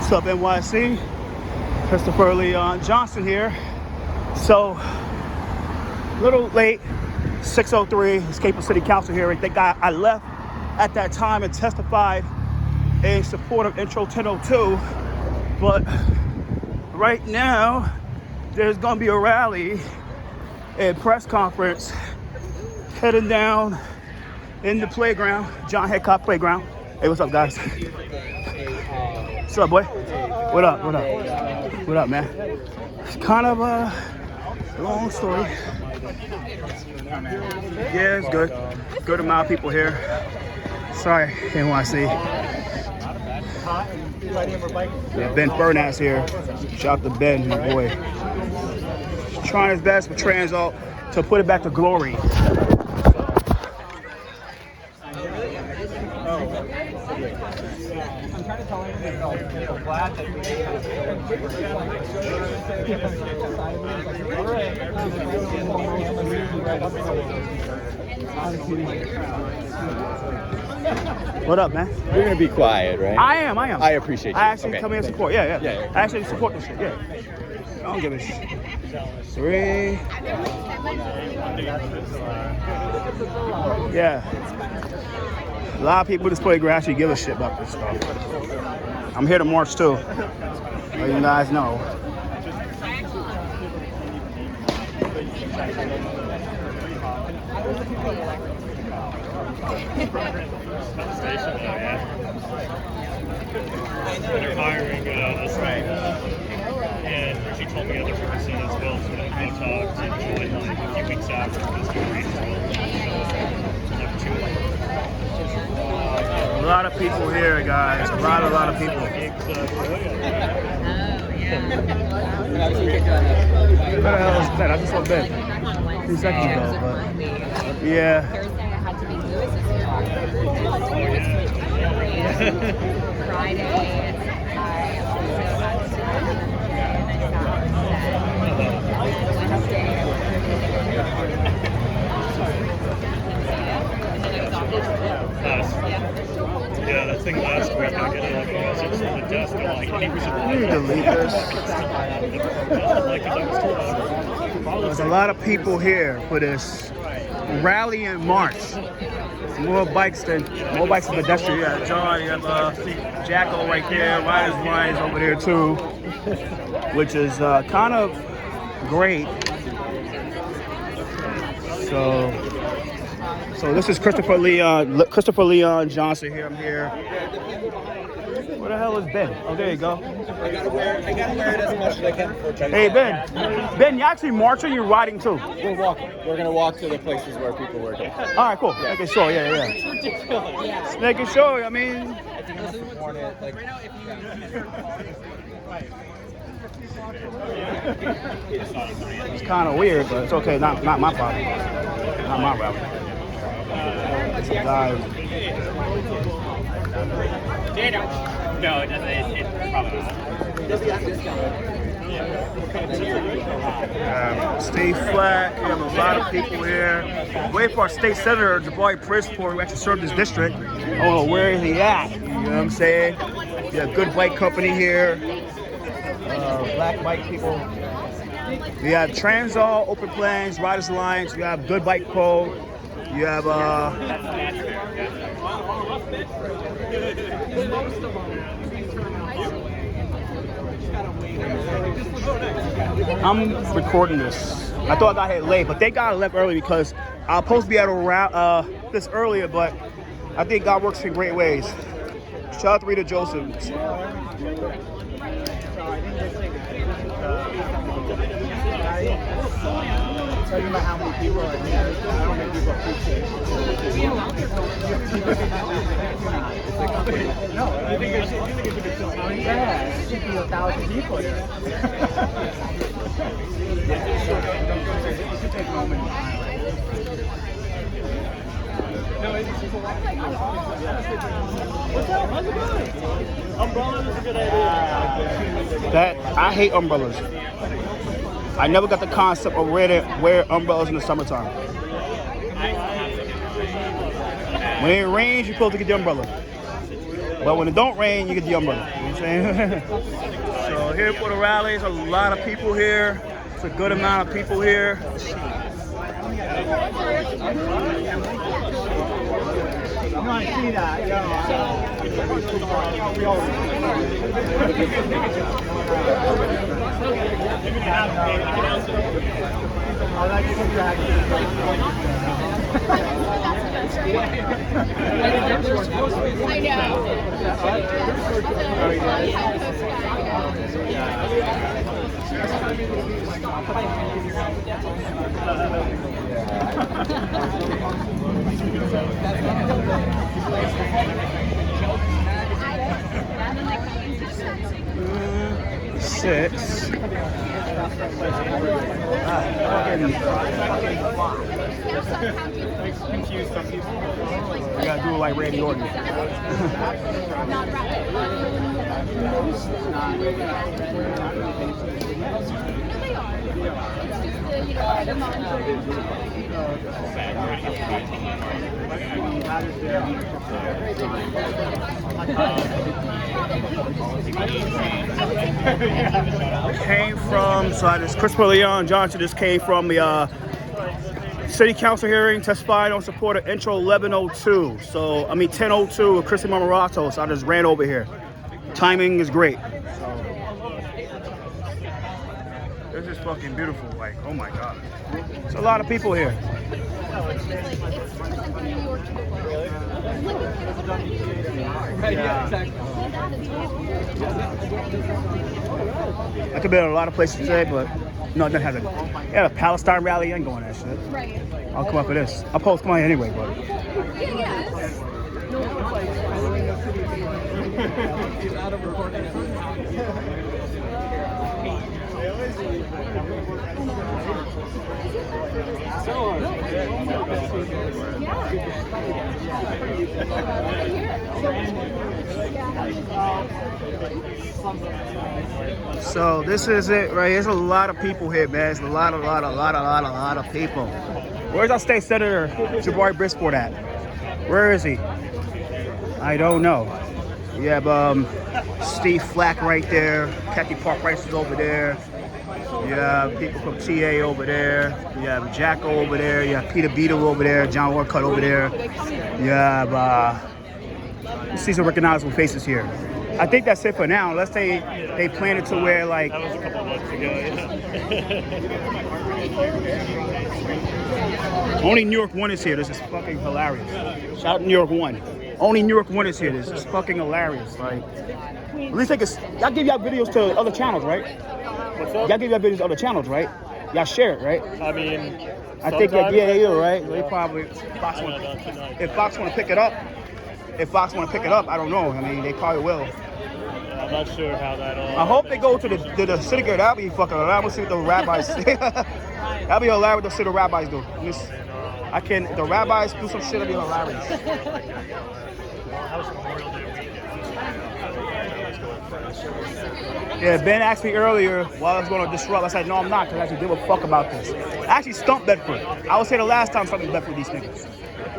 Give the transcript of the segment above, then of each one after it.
What's up, NYC? Christopher Leon Johnson here. So, a little late, 6:03, escaping city council here. I think I left at that time and testified in support of Intro 1002. But right now, there's gonna be a rally and press conference heading down in the playground, John Hancock Playground. Hey, what's up, guys? What's up, boy? What up? What up? What up, man? It's kind of a long story. Yeah, it's good. Good amount of people here. Sorry, NYC. Yeah, Ben Burnat's here. Shout out to Ben, my boy. He's trying his best with Transalt to put it back to glory. What up, man? You're gonna be quiet, right? I am. I appreciate you. I actually come here and support. Yeah. I actually support this shit. Yeah. I don't give a shit. 3. Yeah. A lot of people in this playground actually give a shit about this stuff. I'm here to march too. Let you guys know. They're hiring us right. And she told me other people seen as well, so I talked and joined like a few weeks after this degree as well. A lot of people here, guys. A lot of people. Oh, yeah. What the hell is that? I just saw Ben 2 seconds ago, but yeah. Thursday I had to be Lewis's Friday I also had to Wednesday Yeah, that thing last week, I get it like a message on the desk, and like, any reason Let me delete this. There's a lot of people here for this rally and march. More bikes than pedestrians. Yeah, John, you have Jacko right there. Riders Ryan's over there too, which is kind of great. So this is Christopher Leon Johnson here. I'm here. Where the hell is Ben? Oh, there you go. I gotta wear it as much as I can before trying to. Hey, Ben, you actually marching? You're riding too? We're walking. We're gonna walk to the places where people were doing. All right, cool. Yeah. Making sure, yeah. It's ridiculous. Just making sure. I mean, it's kind of weird, but it's okay. Not my problem. Not my problem. It's a guy. No, it doesn't. It's probably not. Stay flat. We have a lot of people here. Wait for our state senator, Jabari Pritzport, who actually served this district. I don't know where is he at. You know what I'm saying? We have good bike company here. Black bike people. We have Transall, Open Plains, Riders Alliance. We have Good Bike Co. You have I'm recording this. I thought I got here late, but they got left early because I was supposed to be at a this earlier, but I think God works in great ways. Shout out to Rita Joseph. Talking about how many people are here, how many people appreciate it. No, I think it should be so many. Yeah, it should be 1,000 people here. Take a moment. What's up? How's it going? Umbrellas is a good idea. I hate umbrellas. I never got the concept of wear umbrellas in the summertime. When it rains, you're supposed to get the umbrella. But when it don't rain, you get the umbrella. I'm saying? So here for the rallies, a lot of people here. It's a good amount of people here. You want to see that? Six. Confuse some people. You gotta do it like Randy Orton. Came from, so this Christopher Leon Johnson just came from the city council hearing, testified on support of intro 1102. So, 1002 with Chrissy Marmorato, so I just ran over here. Timing is great. This is fucking beautiful, like, oh my God. There's a lot of people here. Yeah, exactly. I could be in a lot of places today, but no, that hasn't. Yeah, a Palestine rally, I ain't going to that shit. Right. I'll come up for this. I'll post mine anyway, but. So this is it, right? There's a lot of people here, man. There's a lot of people. Where's our state senator, Jabari Brisport at? Where is he? I don't know. You have Steve Flack right there. Kathy Park Rice is over there. You have people from TA over there. You have Jacko over there. You have Peter Beadle over there. John Orcutt over there. You have, you see some recognizable faces here. I think that's it for now. Unless they plan it to where, like... That was a couple of months ago, yeah. Only New York 1 is here. This is fucking hilarious. Shout out to New York 1. Only New York 1 is here. This is fucking hilarious. Like, at least they could... Y'all give y'all videos to other channels, right? What's up? Y'all give y'all videos to other channels, right? Y'all share it, right? I mean, I think that, yeah, they do, right? They Yeah. probably... If Fox want to pick it up, I don't know. I mean, they probably will. I'm not sure how that all... I hope they go to the synagogue. That'll be fucking hilarious. I'm gonna see what the rabbis say. That'll be hilarious what the rabbis do. The rabbis do some shit that'll be hilarious. Yeah, Ben asked me earlier while I was going to disrupt. I said, no, I'm not, because I actually give a fuck about this. I actually stumped Bedford. I would say the last time something Bedford these niggas.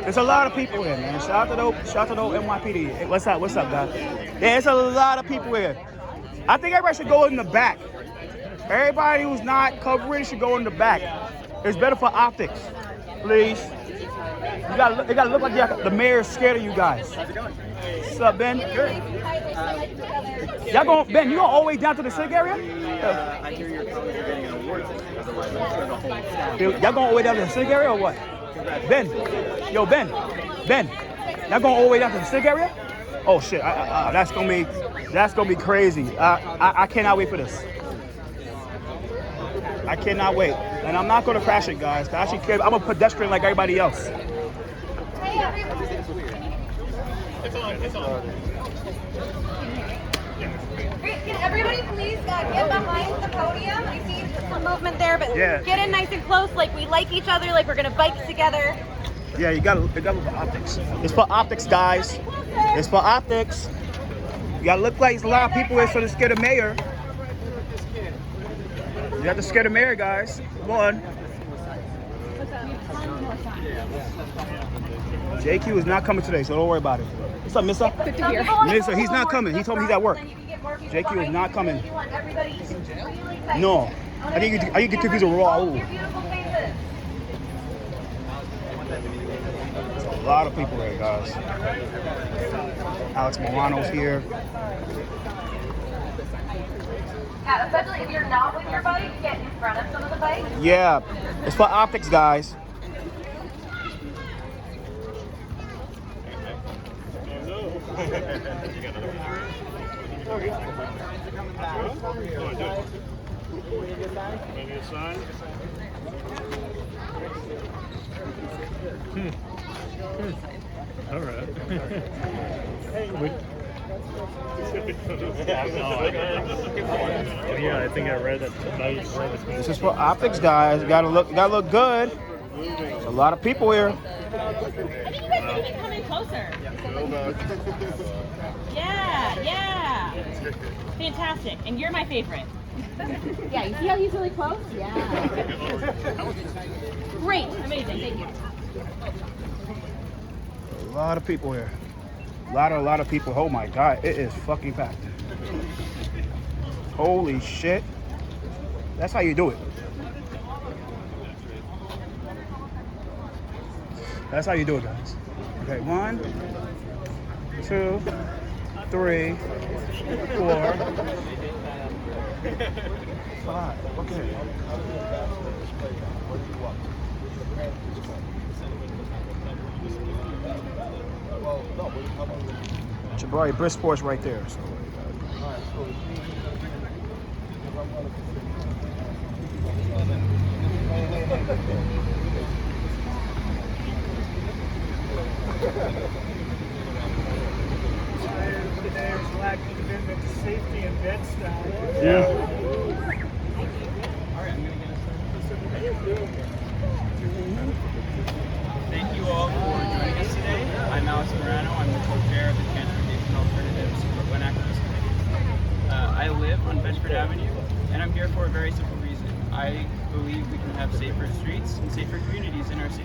There's a lot of people here, man. Shout out to the NYPD. Hey, what's up, guys? Yeah, there's a lot of people here. I think everybody should go in the back. Everybody who's not covering should go in the back. It's better for optics, please. It gotta look like the mayor's scared of you guys. What's up, Ben? Good. Y'all going, Ben? You going all the way down to the civic area? I hear your colleagues are getting an award. Otherwise, I'm sure the whole staff. Y'all going all the way down to the civic area or what? Ben, yo, Ben, y'all going all the way down to the civic area? Oh shit, that's gonna be crazy. I cannot wait for this. I cannot wait, and I'm not gonna crash it, guys. I actually care. I'm a pedestrian like everybody else. It's on. Can everybody please get behind the podium? I see some movement there, but Yeah. get in nice and close, like we like each other, like we're gonna bike together. Yeah, you gotta look for optics. It's for optics, guys. It's for optics. You gotta look like there's a lot of people here, so to scare the mayor. You have to scare the mayor, guys. Come on. JQ is not coming today, so don't worry about it. What's up, Missa? Good to hear. Missa, he's not coming. He told me he's at work. Then you can get more people JQ is behind not you. coming. You want everybody really excited. No. I think you get confused with Raul. Your beautiful faces. There's a lot of people here, guys. Alex Milano's here. Yeah, especially if you're not with your bike, get in front of some of the bikes. Yeah, it's for optics, guys. Maybe a sign. All right. Yeah, I think I read that tonight. This is for optics, guys. You gotta look good. There's a lot of people here. I think you guys need to come in closer. Yeah. Fantastic. And you're my favorite. Yeah, you see how he's really close? Yeah. Great. Amazing. Thank you. A lot of people here. A lot of people. Oh my God, it is fucking packed. Holy shit. That's how you do it. That's how you do it, guys. Okay, 1, 2, 3, 4, 5. Okay. Jabari Brisport's right there. So. There's lack of commitment to safety and bed style. Yeah. Thank you all for joining us today. I'm Alex Morano. I'm the co-chair of the Transportation Alternatives Brooklyn Activist Committee. I live on Bedford Avenue, and I'm here for a very simple reason. I believe we can have safer streets and safer communities in our city.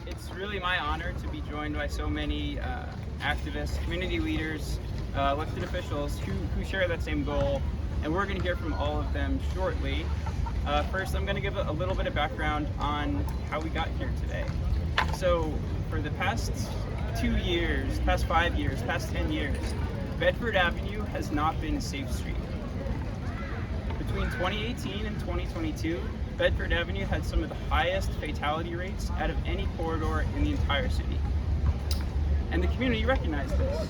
It's really my honor to be joined by so many activists, community leaders, elected officials who share that same goal, and we're going to hear from all of them shortly. First, I'm going to give a little bit of background on how we got here today. So, for the past 2 years, past 5 years, past 10 years, Bedford Avenue has not been a safe street. Between 2018 and 2022, Bedford Avenue had some of the highest fatality rates out of any corridor in the entire city. And the community recognized this.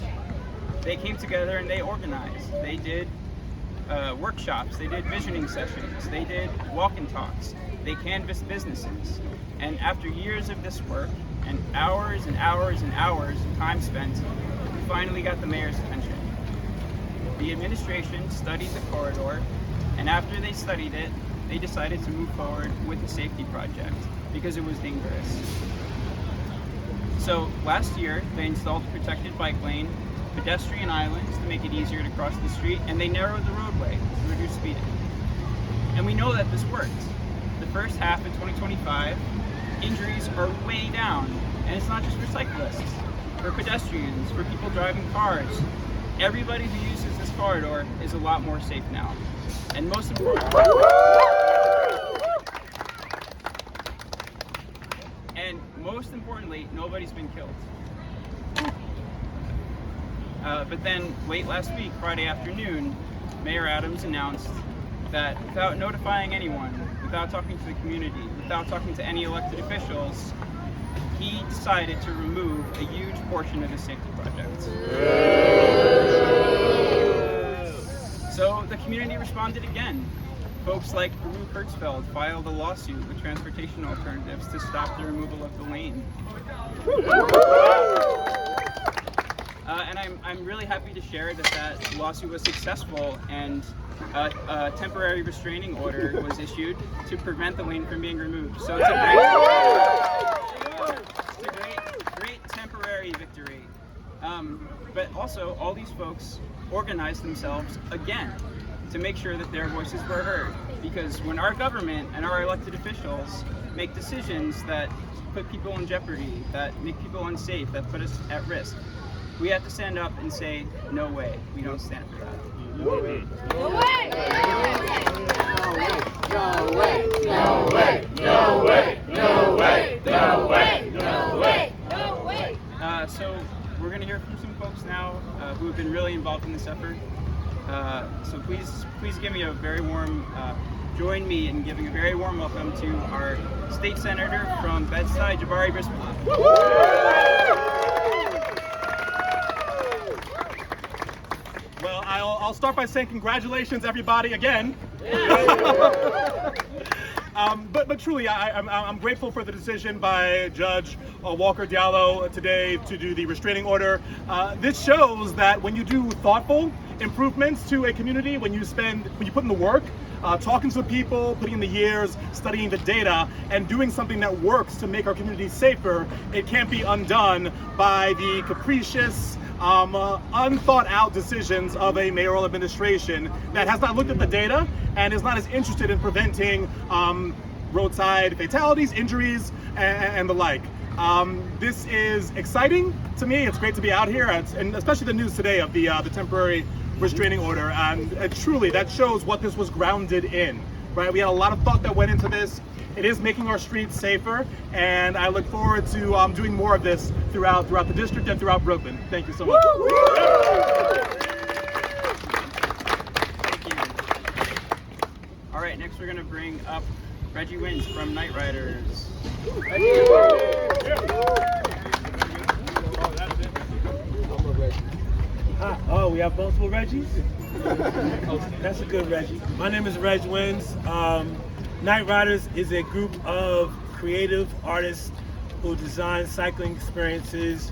They came together and they organized. They did workshops, they did visioning sessions, they did walk and talks, they canvassed businesses. And after years of this work and hours and hours and hours of time spent, we finally got the mayor's attention. The administration studied the corridor, and after they studied it, they decided to move forward with a safety project because it was dangerous. So last year, they installed a protected bike lane, pedestrian islands to make it easier to cross the street, and they narrowed the roadway to reduce speeding. And we know that this worked. The first half of 2025, injuries are way down, and it's not just for cyclists, for pedestrians, for people driving cars. Everybody who uses this corridor is a lot more safe now. And most importantly, nobody's been killed. But then late last week, Friday afternoon, Mayor Adams announced that without notifying anyone, without talking to the community, without talking to any elected officials, he decided to remove a huge portion of his safety project. So the community responded again. Folks like Baruch Hertzfeld filed a lawsuit with Transportation Alternatives to stop the removal of the lane. And I'm really happy to share that lawsuit was successful, and a temporary restraining order was issued to prevent the lane from being removed. So it's a great temporary victory. But also, all these folks organized themselves again to make sure that their voices were heard. Because when our government and our elected officials make decisions that put people in jeopardy, that make people unsafe, that put us at risk. We have to stand up and say, no way, we don't stand for that. No way! No way! No way! No way! No way! No way! No way! No way! No way! So we're going to hear from some folks now who have been really involved in this effort. So please give me a very warm, join me in giving a very warm welcome to our state senator from Bedford, Jabari Brisbane. Well, I'll start by saying congratulations, everybody, again. But truly, I'm grateful for the decision by Judge Walker Diallo today to do the restraining order. This shows that when you do thoughtful improvements to a community, when you put in the work, talking to people, putting in the years, studying the data, and doing something that works to make our community safer, it can't be undone by the capricious, unthought out decisions of a mayoral administration that has not looked at the data and is not as interested in preventing roadside fatalities, injuries, and the like. This is exciting to me. It's great to be out here, and especially the news today of the temporary restraining order. And truly, that shows what this was grounded in. Right? We had a lot of thought that went into this. It is making our streets safer, and I look forward to doing more of this throughout the district and throughout Brooklyn. Thank you so much. Thank you. All right, next we're going to bring up Reggie Wins from Night Riders. Oh, we have multiple Reggies? That's a good Reggie. My name is Reg Wins. Night Riders is a group of creative artists who design cycling experiences,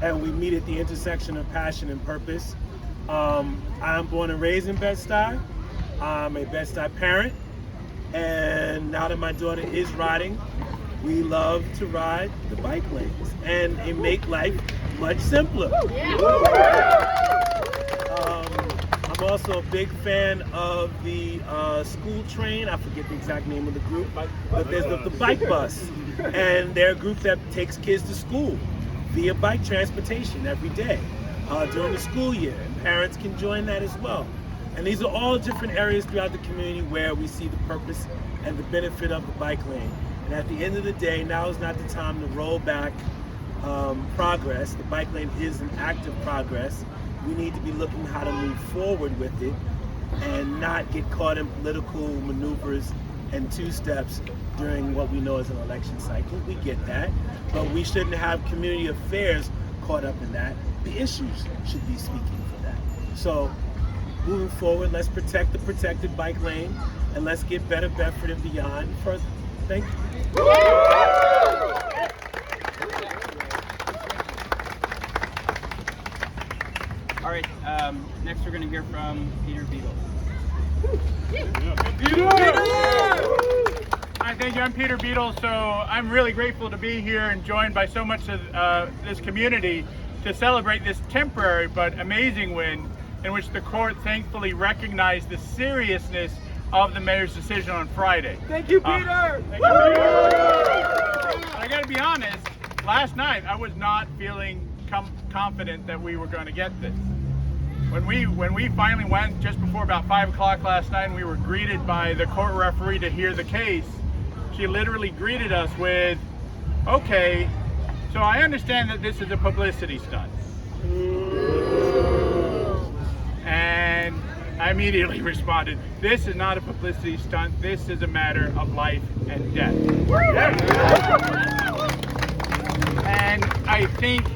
and we meet at the intersection of passion and purpose. I'm born and raised in Bedford. I'm a Bedford parent, and now that my daughter is riding, we love to ride the bike lanes, and it make life much simpler. I'm also a big fan of the school train. I forget the exact name of the group, but there's the bike bus, and they're a group that takes kids to school via bike transportation every day during the school year, and parents can join that as well. And these are all different areas throughout the community where we see the purpose and the benefit of the bike lane. And at the end of the day, now is not the time to roll back progress. The bike lane is an active progress. We need to be looking how to move forward with it and not get caught in political maneuvers and two-steps during what we know as an election cycle. We get that, but we shouldn't have community affairs caught up in that. The issues should be speaking for that. So moving forward, let's protect the protected bike lane, and let's get better Bedford and beyond further. Thank you. All right, next we're going to hear from Peter Beadle. Hi, thank you. I'm Peter Beadle. So I'm really grateful to be here and joined by so much of this community to celebrate this temporary but amazing win in which the court thankfully recognized the seriousness of the mayor's decision on Friday. Thank you, Peter. Thank you, Peter. I got to be honest, last night I was not feeling confident that we were going to get this. When we finally went just before about 5 o'clock last night and we were greeted by the court referee to hear the case, she literally greeted us with, okay, so I understand that this is a publicity stunt. And I immediately responded, this is not a publicity stunt, this is a matter of life and death. And I think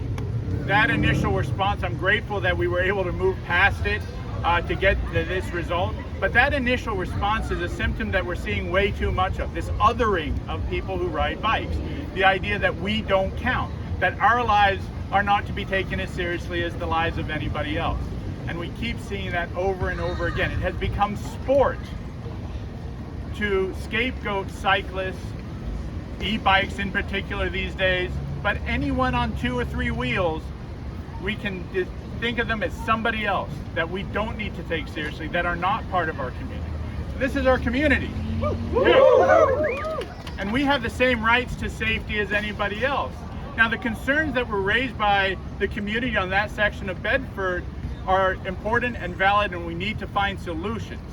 that initial response, I'm grateful that we were able to move past it to get to this result. But that initial response is a symptom that we're seeing way too much of, this othering of people who ride bikes. The idea that we don't count, that our lives are not to be taken as seriously as the lives of anybody else. And we keep seeing that over and over again. It has become sport to scapegoat cyclists, e-bikes in particular these days, but anyone on 2 or 3 wheels, we can think of them as somebody else that we don't need to take seriously, that are not part of our community. So this is our community. and we have the same rights to safety as anybody else. Now, the concerns that were raised by the community on that section of Bedford are important and valid, and we need to find solutions.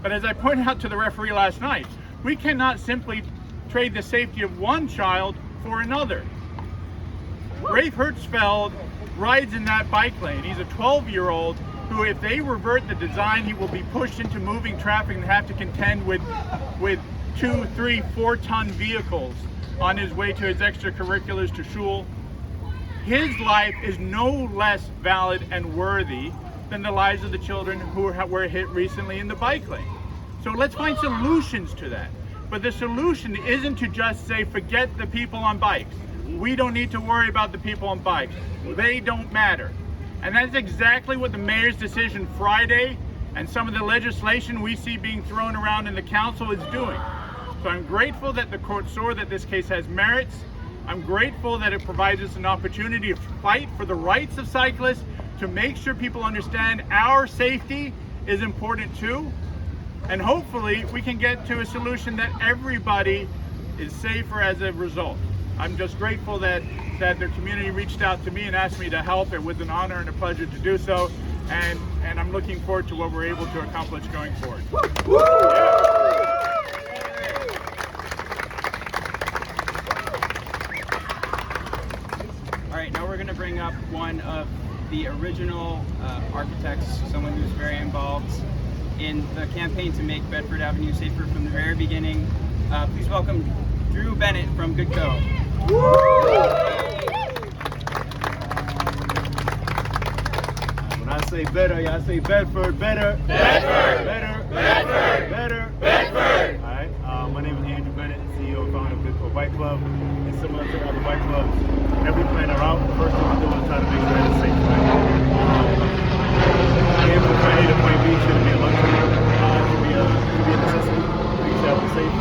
But as I pointed out to the referee last night, we cannot simply trade the safety of one child for another. Rafe Hertzfeld rides in that bike lane. He's a 12-year-old who, if they revert the design, he will be pushed into moving traffic and have to contend with 2, 3, 4-ton vehicles on his way to his extracurriculars to shul. His life is no less valid and worthy than the lives of the children who were hit recently in the bike lane. So let's find solutions to that. But the solution isn't to just say, forget the people on bikes. We don't need to worry about the people on bikes. They don't matter. And that's exactly what the mayor's decision Friday and some of the legislation we see being thrown around in the council is doing. So I'm grateful that the court saw that this case has merits. I'm grateful that it provides us an opportunity to fight for the rights of cyclists, to make sure people understand our safety is important too. And hopefully we can get to a solution that everybody is safer as a result. I'm just grateful that the community reached out to me and asked me to help. It was an honor and a pleasure to do so. And I'm looking forward to what we're able to accomplish going forward. All right, now we're going to bring up one of the original architects, someone who's very involved in the campaign to make Bedford Avenue safer from the very beginning. Please welcome Drew Bennett from Good Co. When I say better, y'all say Bedford, better. Bedford! Better! Bedford! Better! Bedford! All right, my name is Andrew Bennett, CEO and founder of Good Co Bike Club. And similar to the other bike clubs, whenever we plan a route, the first thing we do is try to make sure that it's safe, right? Being from point A to point B shouldn't be a luxury. It should be a necessity. We should have it safe.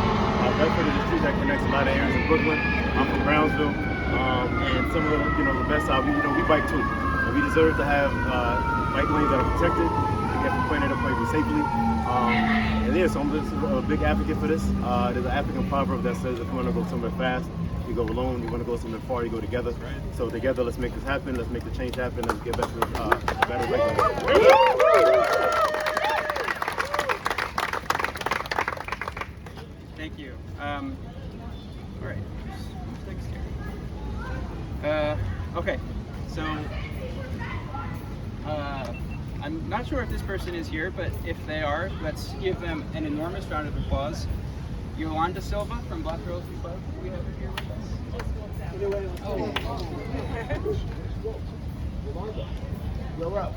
Bedford is a street that connects a lot of areas in Brooklyn. I'm from Brownsville, and some of the best out. We bike too, and we deserve to have bike lanes that are protected to get from point A to point B safely. And yeah, so I'm just a big advocate for this. There's an African proverb that says, if you want to go somewhere fast, you go alone. You want to go somewhere far, you go together. So together, let's make this happen. Let's make the change happen. Let's get better bike lanes. Thank you. All right. Okay. So I'm not sure if this person is here, but if they are, let's give them an enormous round of applause. Yolanda Silva from Black Girls Club. Do we have her here with us? Yolanda, you're up.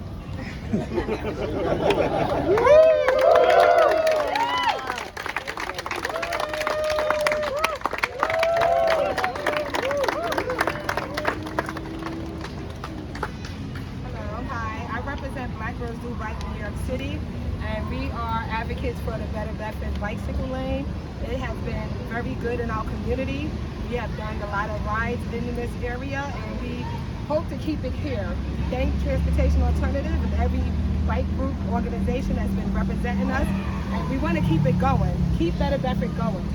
New York City, and we are advocates for the Better Bedford bicycle lane. It has been very good in our community. We have done a lot of rides in this area, and we hope to keep it here. Thank Transportation Alternative and every bike group organization that's been representing us, and we want to keep it going. Keep Better Bedford going.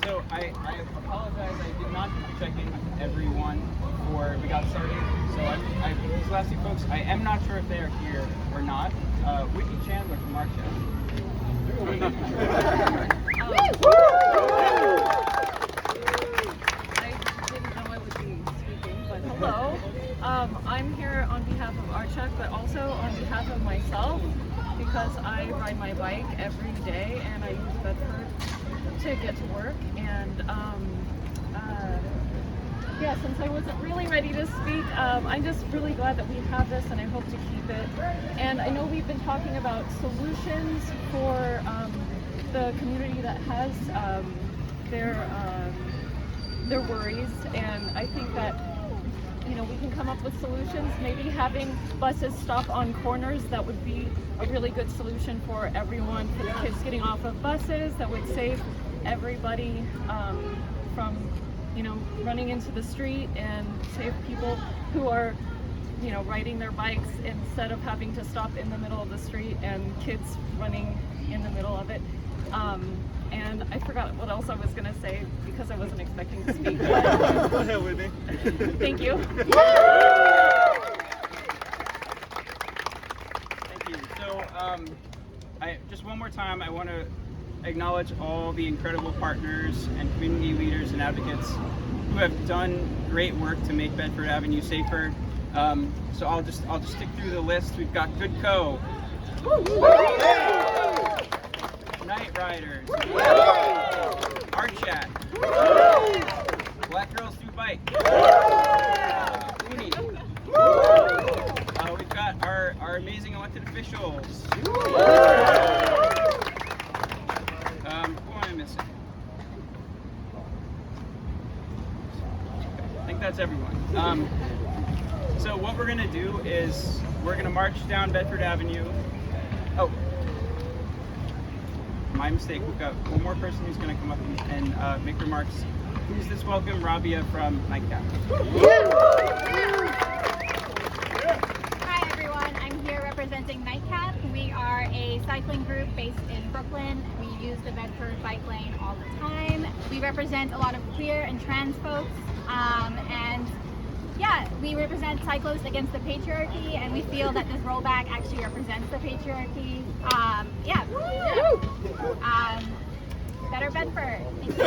So I apologize, I did not check in with everyone before we got started. So these last two folks, I am not sure if they are here or not. Whitney Chandler from our show. I didn't know I would be speaking, but hello. I'm here on behalf of Archuk, but also on behalf of myself, because I ride my bike every day and I use Bedford to get to work. And yeah, since I wasn't really ready to speak, I'm just really glad that we have this, and I hope to keep it. And I know we've been talking about solutions for the community that has their worries, and I think that we can come up with solutions. Maybe having buses stop on corners, that would be a really good solution for everyone, for the kids getting off of buses. That would save everybody from running into the street, and save people who are you know, riding their bikes instead of having to stop in the middle of the street and kids running in the middle of it. And I forgot what else I was going to say because I wasn't expecting to speak. Go ahead, Whitney. Thank you. Thank you. So, just one more time, I want to acknowledge all the incredible partners and community leaders and advocates who have done great work to make Bedford Avenue safer. So I'll just stick through the list. We've got Good Co. Night Riders. Art Chat. Black Girls Do Bike. Uni. We've got our amazing elected officials. Who am I missing? I think that's everyone. So what we're gonna do is we're gonna march down Bedford Avenue. Oh, my mistake. We've got one more person who's gonna come up and make remarks. Please just welcome Rabia from Nightcap. Hi everyone, I'm here representing Nightcap. We are a cycling group based in Brooklyn. We use the Bedford bike lane all the time. We represent a lot of queer and trans folks, and yeah, we represent cyclists against the patriarchy, and we feel that this rollback actually represents the patriarchy. Better Bedford. Thank you.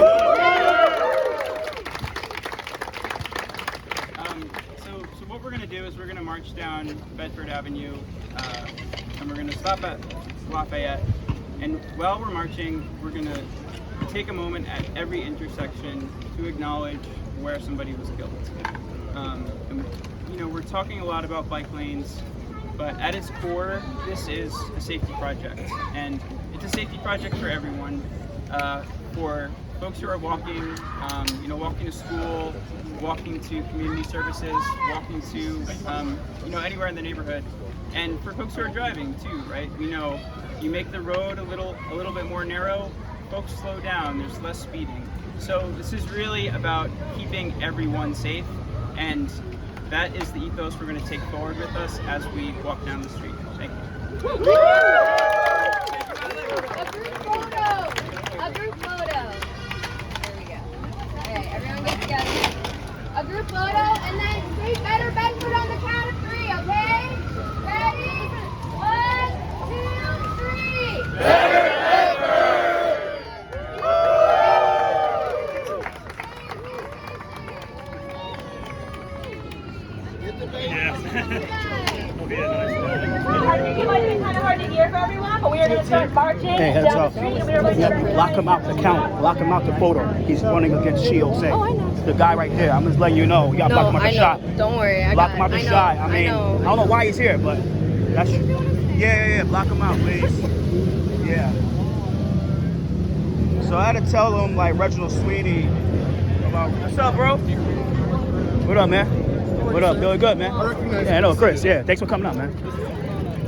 So what we're going to do is we're going to march down Bedford Avenue, and we're going to stop at Lafayette. And while we're marching, we're going to take a moment at every intersection to acknowledge where somebody was killed. And, you know, we're talking a lot about bike lanes, but at its core, this is a safety project. And it's a safety project for everyone, for folks who are walking, you know, walking to school, walking to community services, walking to, you know, anywhere in the neighborhood. And for folks who are driving too, right? We know you make the road a little bit more narrow, folks slow down, there's less speeding. So this is really about keeping everyone safe, and that is the ethos we're going to take forward with us as we walk down the street. Thank you. A group photo. There we go. Okay, everyone get together. A group photo, and then say Better Bedford on the count of 3, okay? Ready? 1, 2, 3. Better It might have been kind of hard to hear for everyone, but we are going to start marching down the street, and we are going to start. Lock him out the count. Lock him out the photo. He's running against Shield. Say, the guy right there. I'm just letting you know. You got to block him out the shot. Don't worry. Block him out the shot. I mean, I don't know why he's here, but that's yeah. Block him out, please. Yeah. So I had to tell him, like, Reginald Sweeney about, what's up, bro? What up, man? What up? Doing good, man? Yeah, no, Chris. Yeah, thanks for coming up, man.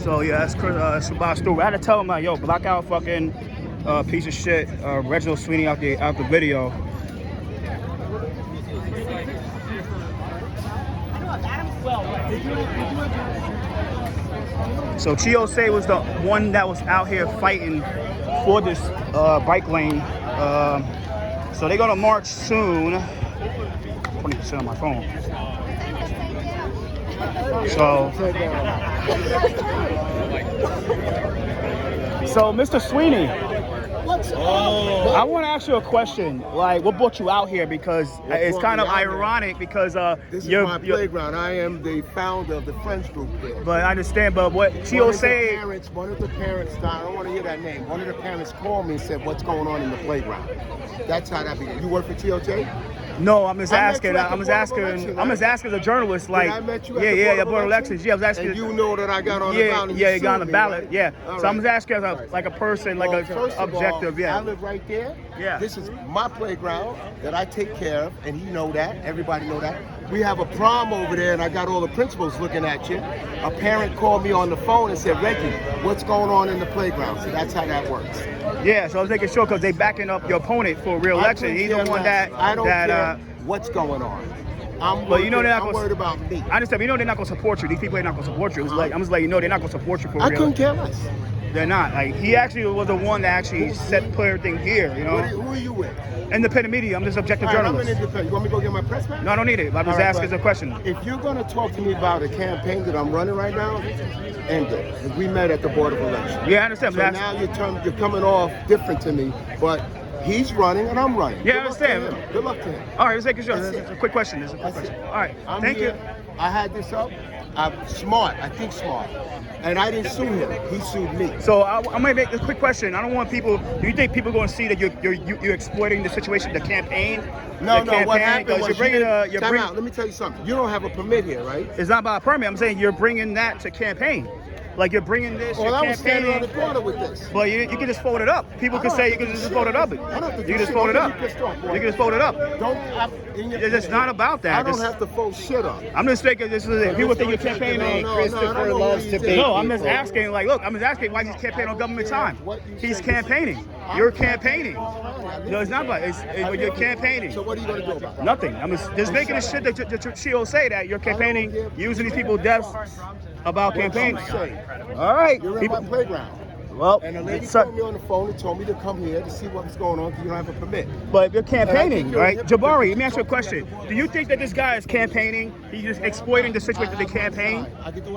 So yeah, that's Chris. Shabazz Stewart. I had to tell him, like, yo, block out fucking piece of shit Reginald Sweeney out the video. So Chiose was the one that was out here fighting for this bike lane. So they're gonna march soon. 20% on my phone. So Mr. Sweeney, I want to ask you a question. Like, what brought you out here? Because it's kind of ironic because this is my playground. I am the founder of the Friends group there. But I understand. But what Chiose? One of the parents, I don't want to hear that name. One of the parents called me and said, "What's going on in the playground?" That's how that began. You work for TOJ? No, I'm just asking. I'm just asking as a journalist. Like, I met you at board elections. Yeah, I was asking. And you know that I got on the ballot. Yeah, you got on the ballot. Right? Yeah. All So I'm just asking as a person, like a objective. All, I live right there. Yeah. This is my playground that I take care of, and you know that. Everybody know that. We have a prom over there, and I got all the principals looking at you. A parent called me on the phone and said, "Reggie, what's going on in the playground?" So that's how that works. Yeah. So I was making sure because they backing up your opponent for re-election. He's the one that I don't care what's going on. I'm But you know they're not I'm gonna, worried about me. I understand. But you know they're not gonna support you. These people ain't not gonna support you. It's like, I'm just letting you know they're not gonna support you for I real. couldn't care less. They're not. Like, he actually was the one that actually put everything here, you know? Who are you with? Independent media. I'm just objective All right, I'm journalist. an independent. You want me to go get my press badge? No, I don't need it. I'm just All right, asking but a question. If you're going to talk to me about a campaign that I'm running right now, end it. 'Cause we met at the Board of Elections. Yeah, I understand. So now you're coming off different to me, but he's running and I'm running. Yeah, I understand. Good luck to him. All right, let's take a shot. That's That's it. a quick question. This is a quick question. All right, I'm thank here. you. I had this up. I'm smart. I think smart. And I didn't sue him. He sued me. So I'm gonna make a quick question. I don't want people. Do you think people are going to see that you're exploiting the situation, the campaign? No, the campaign? what happened Because was you're bringing time out. Let me tell you something. You don't have a permit here, right? It's not about a permit. I'm saying you're bringing that to campaign. Like you're bringing this. Well, you're I was standing on the campaigning. corner with this. But you can just fold it up. People I can don't say have you to can do just shit. fold it up. I don't have to You do can just shit. fold it Don't up. get me pissed off, boy. You can just fold it up. It's not about that. I don't have to fold shit up. I'm just thinking this is it. People think you're campaigning. Christopher loves to bait No, I'm just asking. Like, look, I'm just asking why he's campaigning on government time. He's campaigning. You're campaigning. No, it's not about. But you're campaigning. So what are you going to do about it? Nothing. I'm just making the shit that she'll say that you're campaigning, using these people's deaths about campaigning. All right. You're in my playground. Well, And the lady called me on the phone and told me to come here to see what's going on because you don't have a permit. But you're campaigning, And I right? think you're Jabari, let me ask you a question. Do you think that this guy is campaigning? He's just exploiting the situation of the campaign?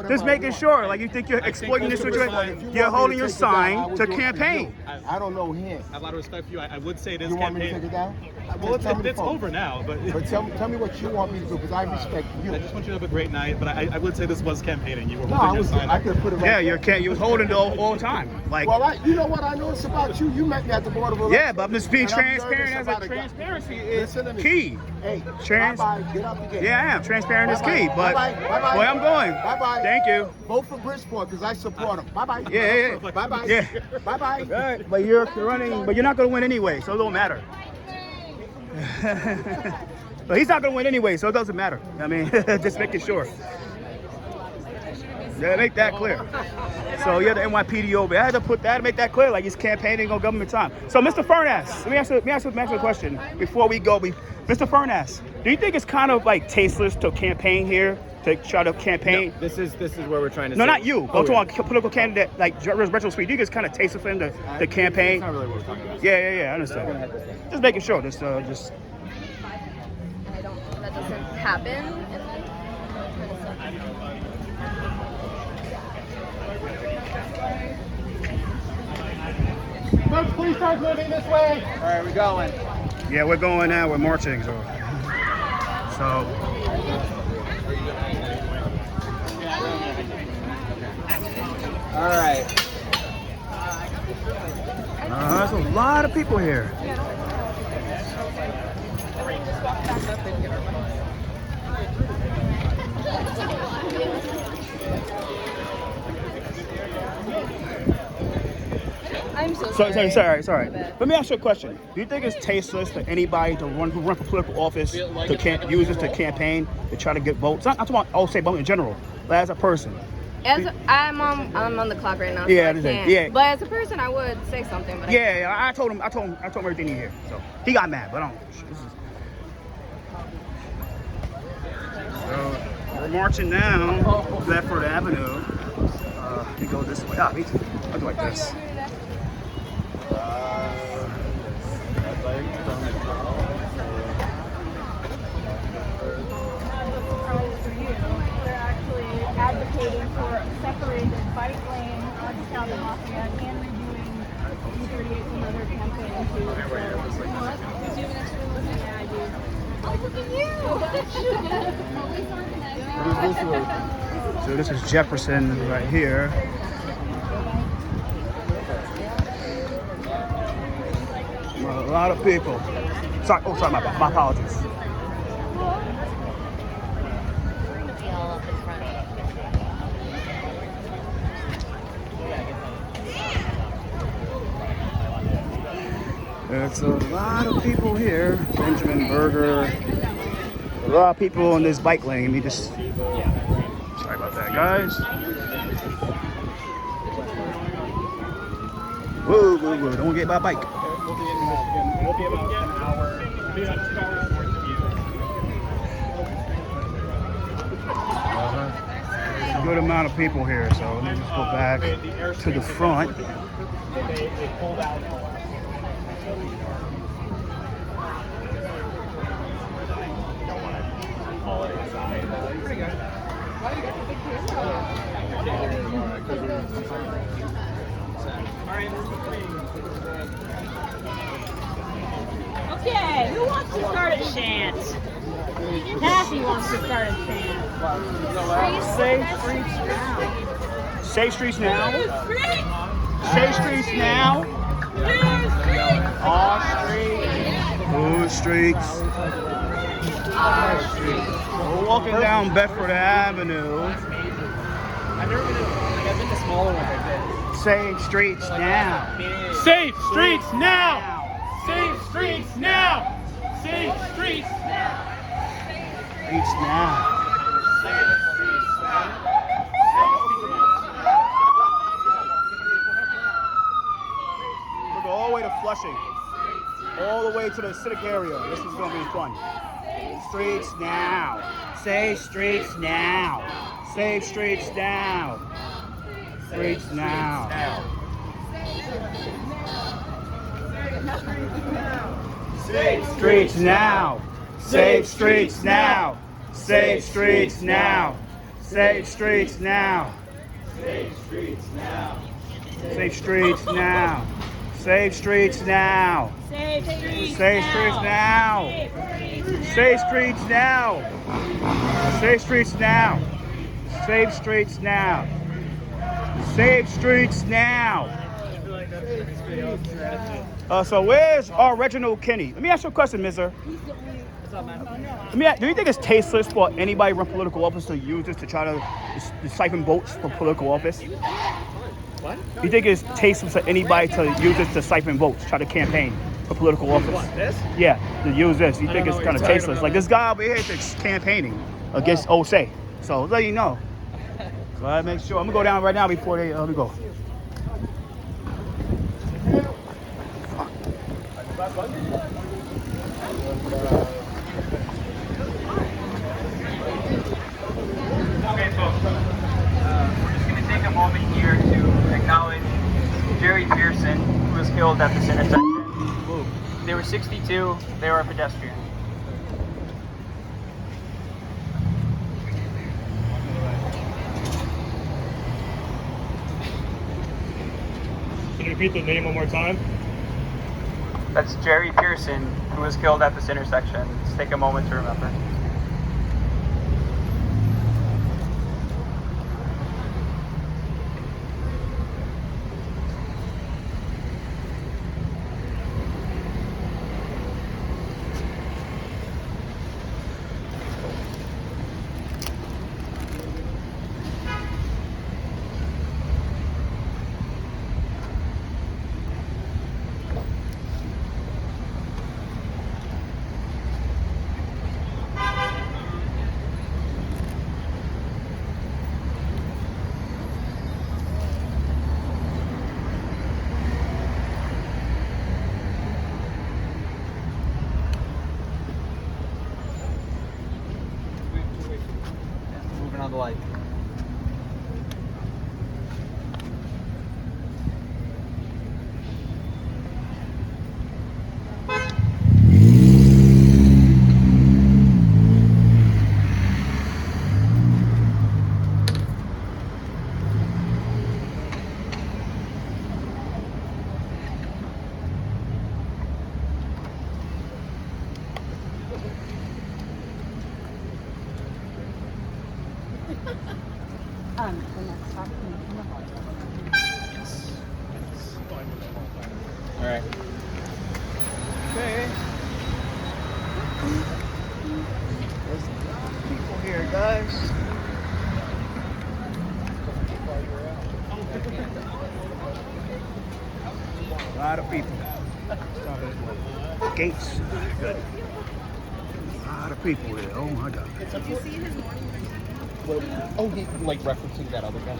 Just making sure. Like, you think you're exploiting the situation? You're holding your sign to campaign. I don't know him. I have a lot of respect for you. I would say it is You want me to campaign. take it down? Well, Tell me the it's phone. over now, but But tell me what you want me to do because I respect you. I just want you to have a great night. But I would say this was campaigning. You were No, holding your sign. I could put it right Yeah, there. you was holding it all the time. Like, Well, you know what I noticed about you? You met me at the Board of Elections. yeah, but I'm just being And I'm transparent nervous as a about it. transparency is Listen to me. key. Hey, Trans- bye-bye. Get out the gate. Yeah, I am. Transparent is key. But Bye-bye. Bye-bye. where I'm going. Bye-bye. Thank you. Vote for Bridgeport because I support him. Bye-bye. Yeah. Bye-bye. Yeah. Bye-bye. Right, but you're running, but you're not going to win anyway, so it don't matter. But he's not going to win anyway, so it doesn't matter. I mean, just making sure. Yeah, make that clear. So yeah, the NYPD over. I had to put that, make that clear, like he's campaigning on government time. So Mr. Furness, let me ask you a question before we go. Mr. Furness, do you think it's kind of like tasteless to campaign here, to try to campaign? No, this is where we're trying to. No, say. not you. Go to a political candidate like Retro Sweet. Do you think it's kind of tasteless for him to campaign? That's not really what we're talking about. Yeah, I understand. Just making sure. Just. And I don't. That doesn't happen. Folks, please start moving this way. All right, we're going. Yeah, we're going now. We're marching. So. All right. There's a lot of people here. I'm so Sorry. Let me ask you a question. Do you think it's tasteless for anybody to run for political office to use this to campaign to try to get votes? I'm talking about, I'll say vote in general, but as a person. I'm on the clock right now. Yeah, so I can't. yeah. But as a person, I would say something. But Yeah, I told him everything he hear. So he got mad, but I don't. So we're marching down Bedford Avenue. We go this way. I do like this. Advocating for a separated bike lane on South of Lafayette and reviewing E38 from other campaigns too. Yeah, I do. Oh, look at you! So this is Jefferson right here. A lot of people. Sorry, my apologies. There's a lot of people here. Benjamin Berger. A lot of people on this bike lane. Let me just. Sorry about that, guys. Whoa. Don't get my bike. We'll be about an hour. good amount of people here, so let me just go back to the front. They pulled out. Okay, who wants to start a chant? Kathy wants to start a chant. Safe streets now. Safe streets now. Safe streets now. All streets. All streets. We're walking down Bedford Avenue. I've been to smaller ones like this. Safe streets now. Safe streets now! Safe streets now! Safe streets now! Streets now. We'll go all the way to Flushing. All the way to the Hasidic area. This is going to be fun. Streets now. Safe streets now. Safe streets now. Streets now. Safe streets now. Safe streets now. Safe streets now. Safe streets now. Safe streets now. Safe streets now. Safe streets now. Safe streets Safe streets now. Safe streets now. Safe streets now. Safe streets now. Safe streets now. So where's our Reginald Kenny? Let me ask you a question, Mr. Do you think it's tasteless for anybody run political office to use this to try to siphon votes for political office? What? You think it's tasteless for anybody to use this to siphon votes, try to campaign for political office? What, this? Yeah, to use this. You I think don't it's know kind what of you're tasteless? talking Like this guy over here is campaigning against O'Shea. So let you know. So I make sure. I'm gonna go down right now before they let me go. Okay, folks. We're just going to take a moment here to acknowledge Jerry Pearson, who was killed at this intersection. They were 62. They were a pedestrian. Can you repeat the name one more time? That's Jerry Pearson, who was killed at this intersection. Let's take a moment to remember. Moving on the light. All right. Okay. There's people here, guys. A lot of people. Gates. Good. A lot of people here. Oh my God. Did you see his morning? Oh, he like referencing that other guy.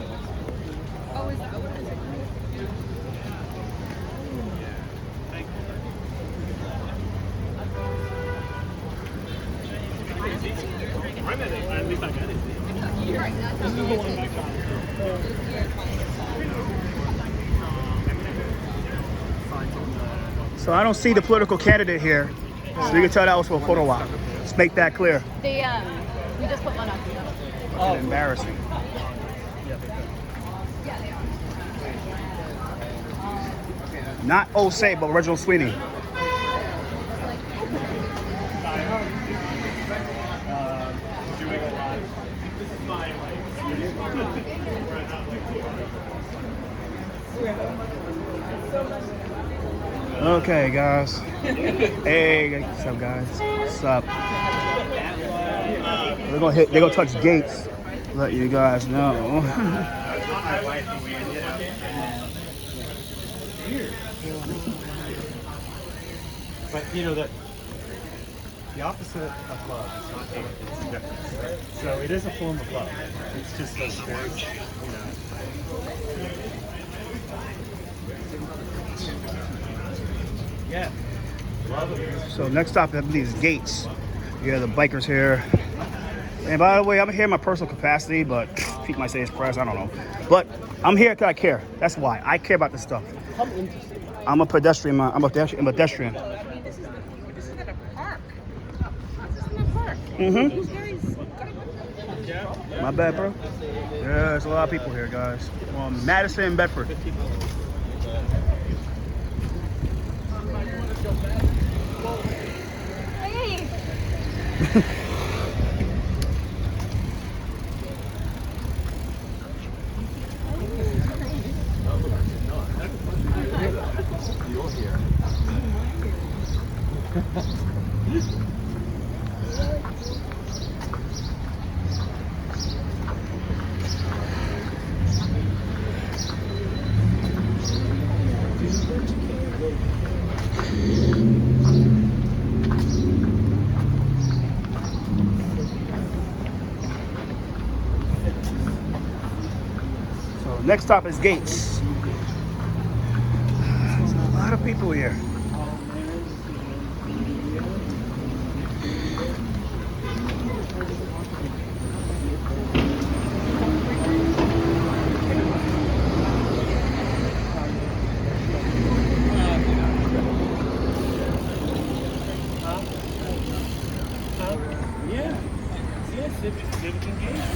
Oh, is that what it is? At least I got it. So I don't see the political candidate here. So you can tell that was for a photo op. Let's make that clear. They we just put one up. Oh. Embarrassing. Not Osei, but Reginald Sweeney. Okay, guys. Hey, what's up, guys? What's up? They're gonna touch gates. Let you guys know. But you know that the opposite of love is not hate, it's indifference. Right? So it is a form of love. It's just a very, yeah. So next stop, I believe, is Gates. Yeah, the bikers here. And by the way, I'm here in my personal capacity, but people might say it's press. I don't know. But I'm here because I care. That's why I care about this stuff. I'm a pedestrian. I'm a pedestrian. This isn't a park. This isn't a park. Mm-hmm. Very My bad, bro. Yeah, there's a lot of people here, guys. Madison and Bedford. Hey. You're here. So next stop is Gates. There's a lot of people here. Civic engagement.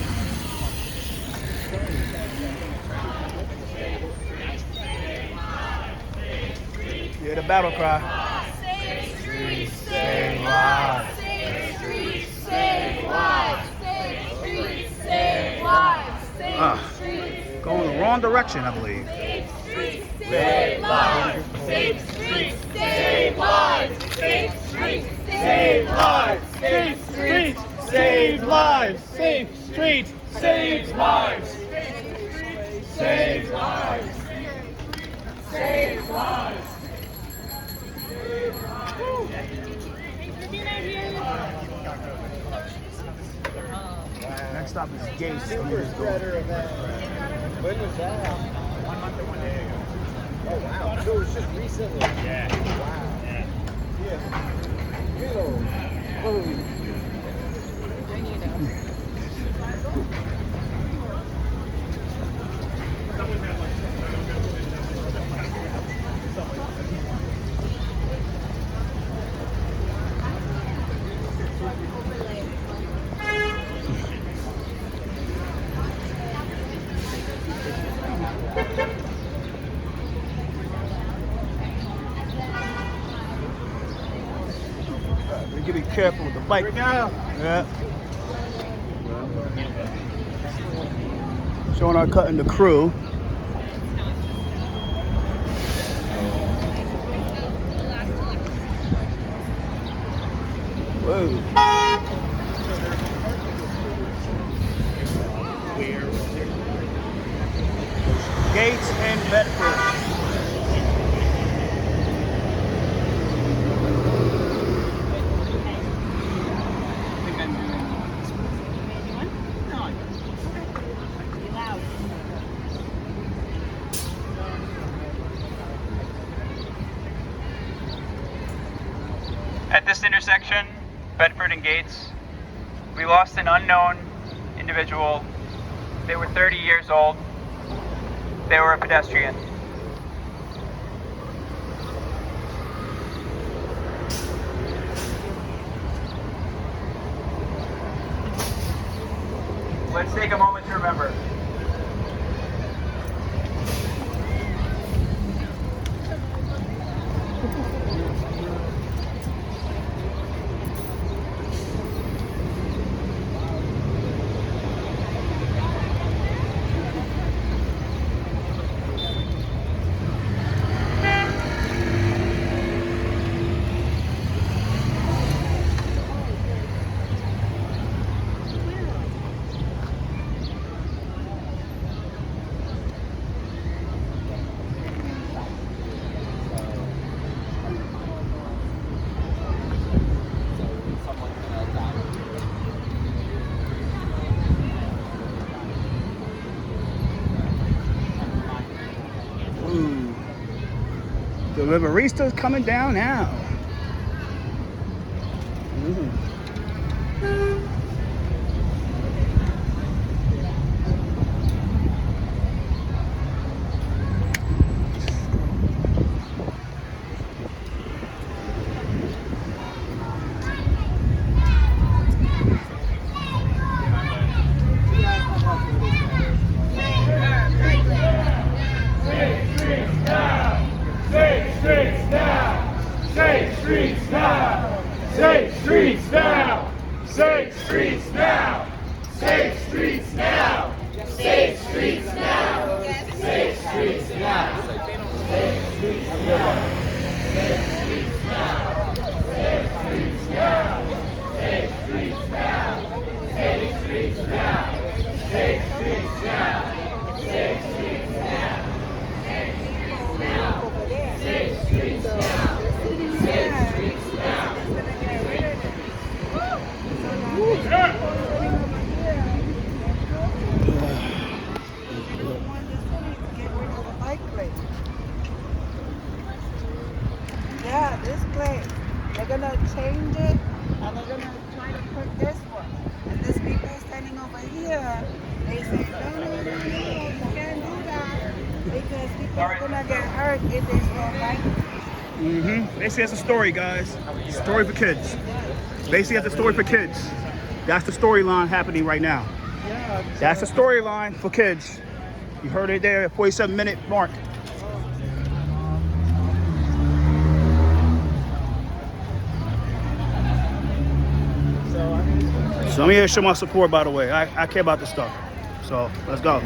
Yeah, the battle cry. Save streets, save lives. Save streets, save lives. Save streets, save lives. Save streets. Going the wrong direction, I believe. Save streets, save lives. Save streets, save lives. Save streets, save lives. Save streets, save lives. Save streets, save lives. Save lives. Save lives. Next stop is Gates. When was that? 1 month or 1 day ago. Oh wow! So it was just recently. Yeah. Wow. Yeah. You gotta be careful with the bike. Yeah. Showing our cutting the crew. Whoa. Gates and Bedford. At this intersection, Bedford and Gates, we lost an unknown individual They were 30 years old. They were a pedestrian. Let's take a moment to remember. Ooh. The Liberista's coming down now. Ooh. Yeah, this place. They're gonna change it and they're gonna try to put this one. And these people standing over here, they say, no, you can't do that because people are gonna get hurt if they start biking. They say it's a story, guys. Story for kids. Basically, it's a story for kids. That's the storyline happening right now. That's the storyline for kids. You heard it there, 47-minute mark. So I'm here to show my support, by the way. I care about this stuff. So let's go.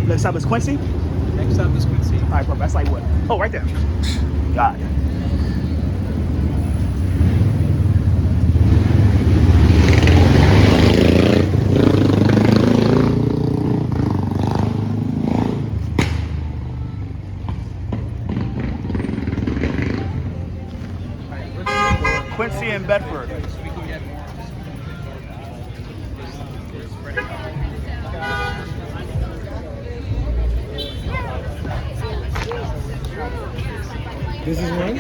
Next stop is Quincy? Next stop is Quincy. All right, perfect. That's like what? Oh, right there. Got it. Quincy and Bedford. This is one?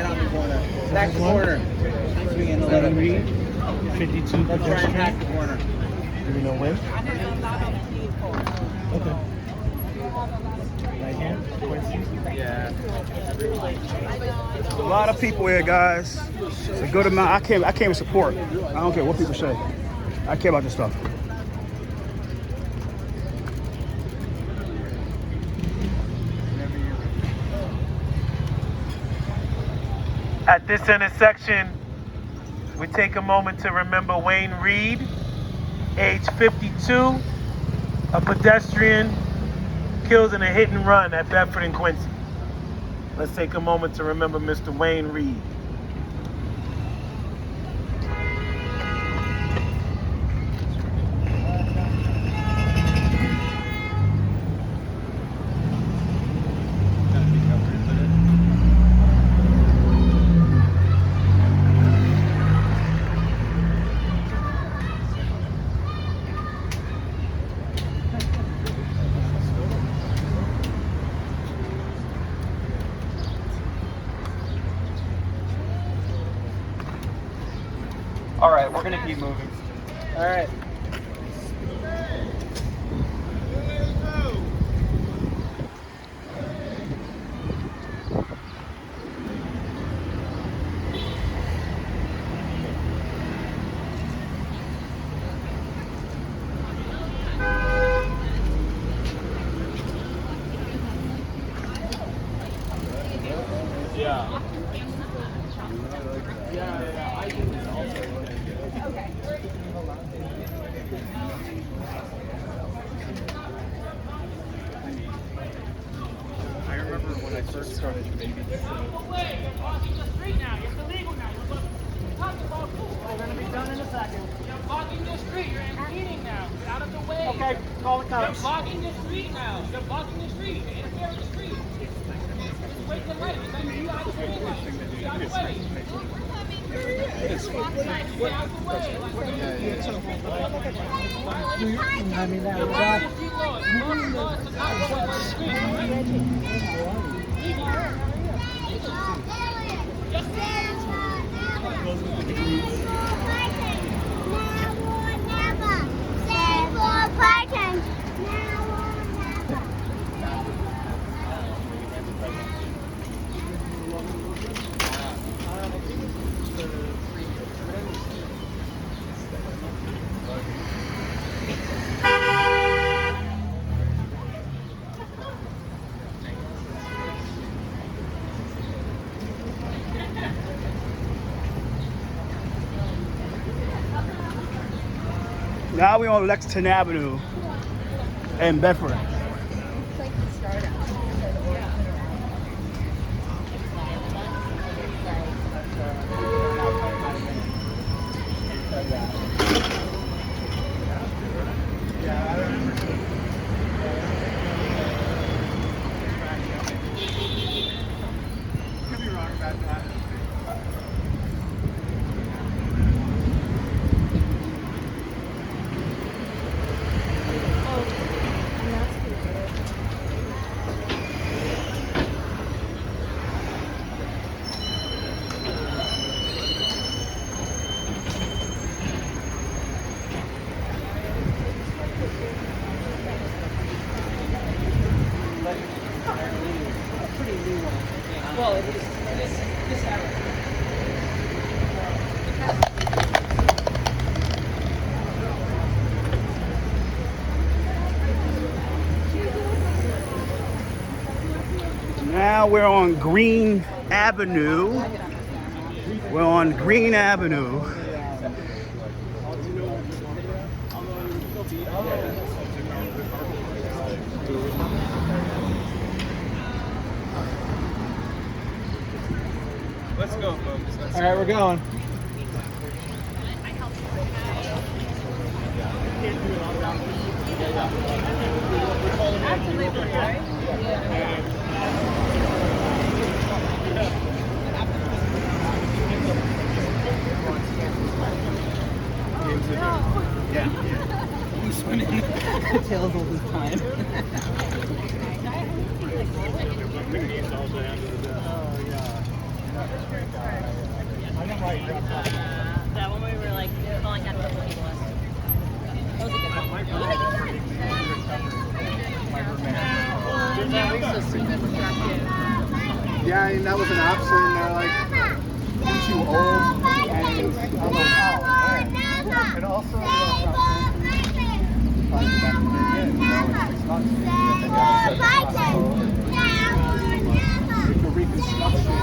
Back corner. 52 pedestrian. the corner. Do we know when? Okay. Right here? Quincy? Yeah. A lot of people here, guys. It's a good amount. I came to support. I don't care what people say. I care about this stuff. At this intersection, we take a moment to remember Wayne Reed, age 52, a pedestrian killed in a hit and run at Bedford and Quincy. Let's take a moment to remember Mr. Wayne Reed. gonna keep moving. All right. I remember when I first started baby. We're gonna be done in a second. You're blocking the street. You're impeding now. Get out of the way. Okay, call the You're cops. blocking the street now. You're blocking the street. You're interfering with the street. Just wait the light. Just let me get out of the way. Get out of the way. Get out of the way. I mean, that was Now we're on Lexington Avenue in Bedford. Well, it is this area. Now we're on Green Avenue. We're on Green Avenue. Let's go, folks. Let's All right, we're going. He's spinning. Tails all this time. That one we were like calling out the people. That was a good one. Yeah, and that was an option. They're like, "Aren't you old?" And I'm like, "Oh, man." And also, the reconstruction.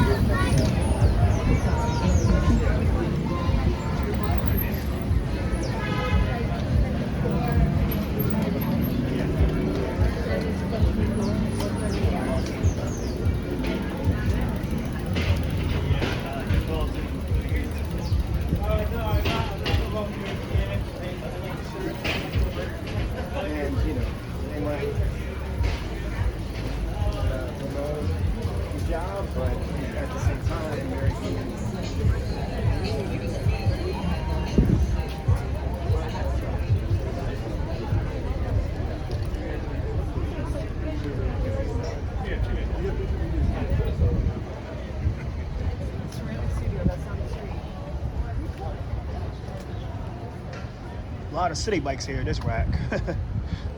lot of city bikes here, this rack. A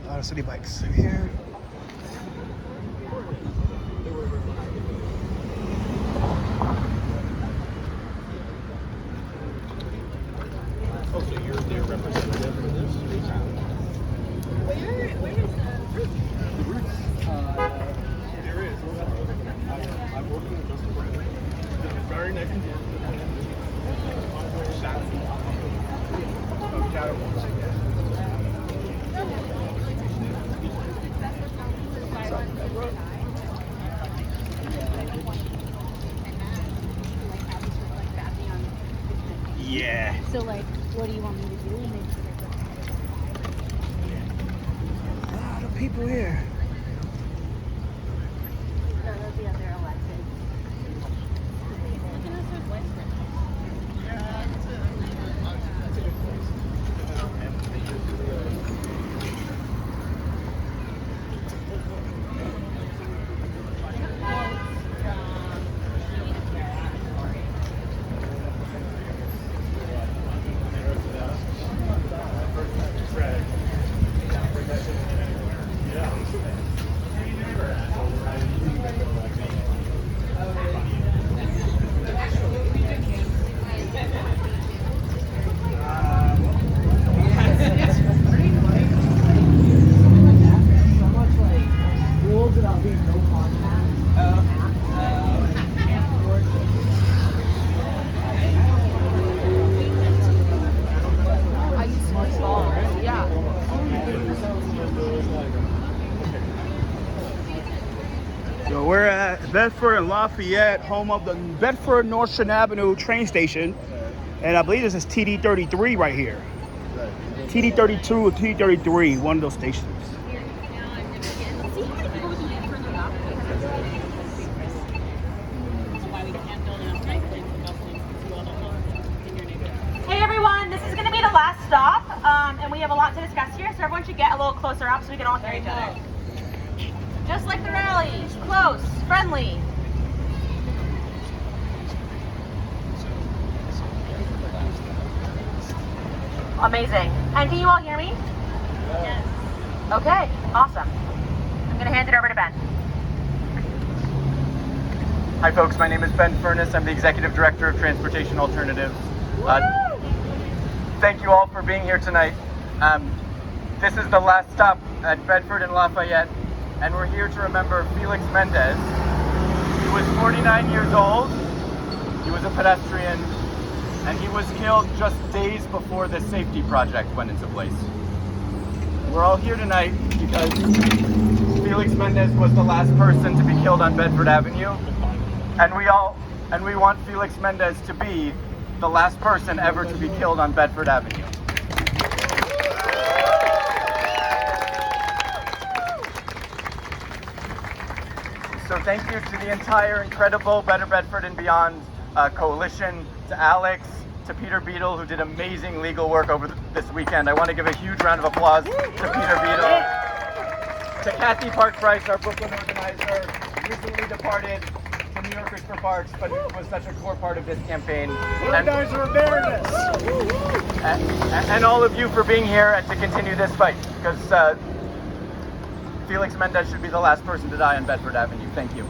lot of city bikes in here. Oh, so you're their representative for this? Where is the roof? The roots? There is. I'm working with Justin Brandon. Very nice and of caterpillars. Yeah. So, like, what do you want me to do? A lot of people here. No, they'll be up there elected. So we're at Bedford and Lafayette, home of the Bedford Northern Avenue train station. And I believe this is TD33 right here. TD32 or TD33, one of those stations. Hey everyone, this is going to be the last stop, and we have a lot to discuss here, so everyone should get a little closer up so we can all hear each other. Just like the rally, close, friendly. Amazing. And can you all hear me? Yes. Okay, awesome. I'm going to hand it over to Ben. Hi folks, my name is Ben Furness. I'm the Executive Director of Transportation Alternatives. Thank you all for being here tonight. This is the last stop at Bedford and Lafayette, and we're here to remember Felix Mendez. He was 49 years old, he was a pedestrian, and he was killed just days before the safety project went into place. We're all here tonight because Felix Mendez was the last person to be killed on Bedford Avenue, and we want Felix Mendez to be the last person ever to be killed on Bedford Avenue. So thank you to the entire incredible Better Bedford and Beyond coalition, to Alex, to Peter Beadle, who did amazing legal work over this weekend. I want to give a huge round of applause to Peter Beadle. To Kathy Park-Price, our Brooklyn organizer, recently departed to New Yorkers for Parks, but who was such a core part of this campaign. You guys are embarrassed. And all of you for being here and to continue this fight, because Felix Mendez should be the last person to die on Bedford Avenue. Thank you.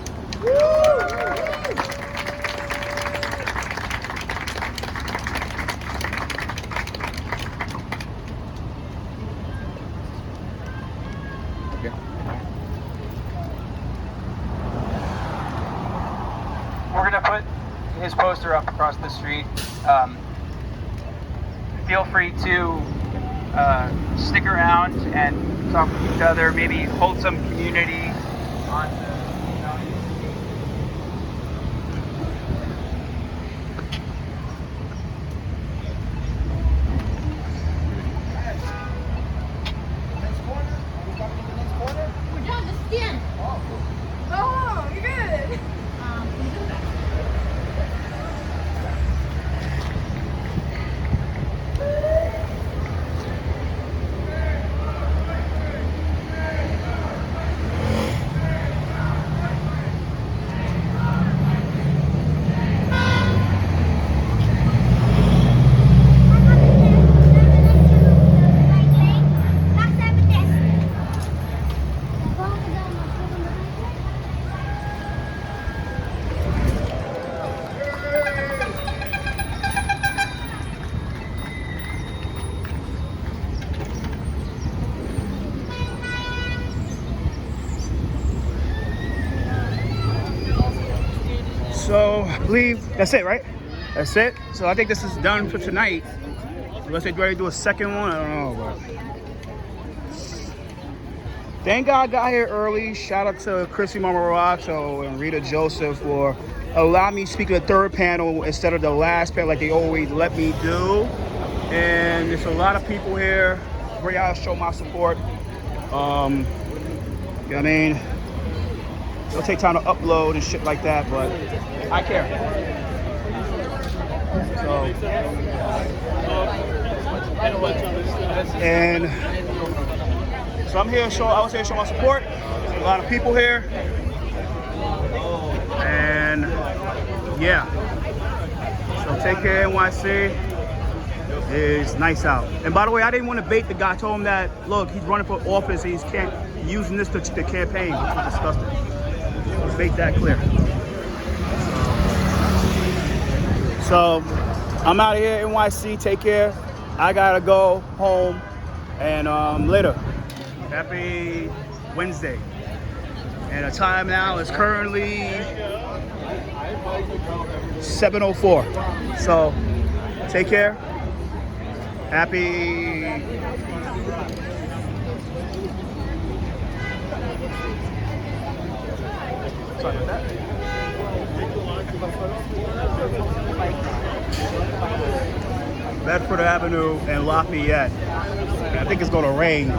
We're going to put his poster up across the street. Feel free to stick around and talk with each other, maybe hold some community on the We're done, this is the end. Oh, you're good. So I believe that's it, right? That's it. So I think this is done for tonight. Unless they're ready to do a second one, I don't know. But thank God I got here early. Shout out to Chrissy Marmaracho and Rita Joseph for allowing me to speak at the third panel instead of the last panel like they always let me do. And there's a lot of people here. Great how to show my support. You know what I mean? It'll take time to upload and shit like that, but I care. So I'm here to show, I was here to show my support. There's a lot of people here. And yeah. So take care, NYC. It's nice out. And by the way, I didn't want to bait the guy. I told him that, look, he's running for office. He's using this to campaign, which was disgusting. Let's make that clear. So I'm out of here, NYC. Take care. I gotta go home. And later. Happy Wednesday. And the time now is currently 7:04. So take care. Happy sorry about that. Bedford Avenue and Lafayette. I think it's gonna rain.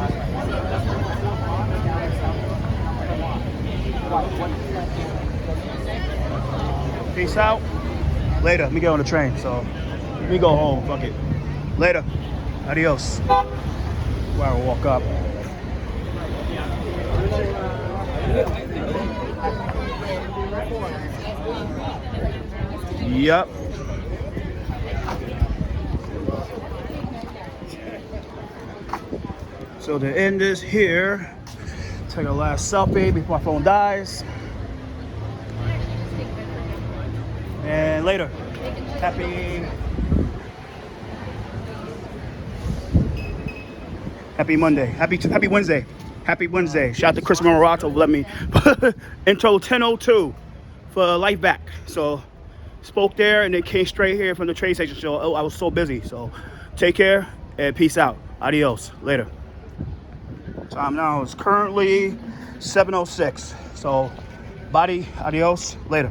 Peace out. Later. Let me get on the train. So let me go home. Fuck it. Later. Adios. Where I will walk up. Yep. So to end this here, take a last selfie before my phone dies. And later. Happy Monday. Happy Wednesday. Happy Wednesday. Shout out to Chris Marmaracho for letting me intro 10:02 for Life Back. So spoke there and then came straight here from the train station. So I was so busy. So take care and peace out. Adios. Later. Time now is currently 7:06. So body, adios. Later.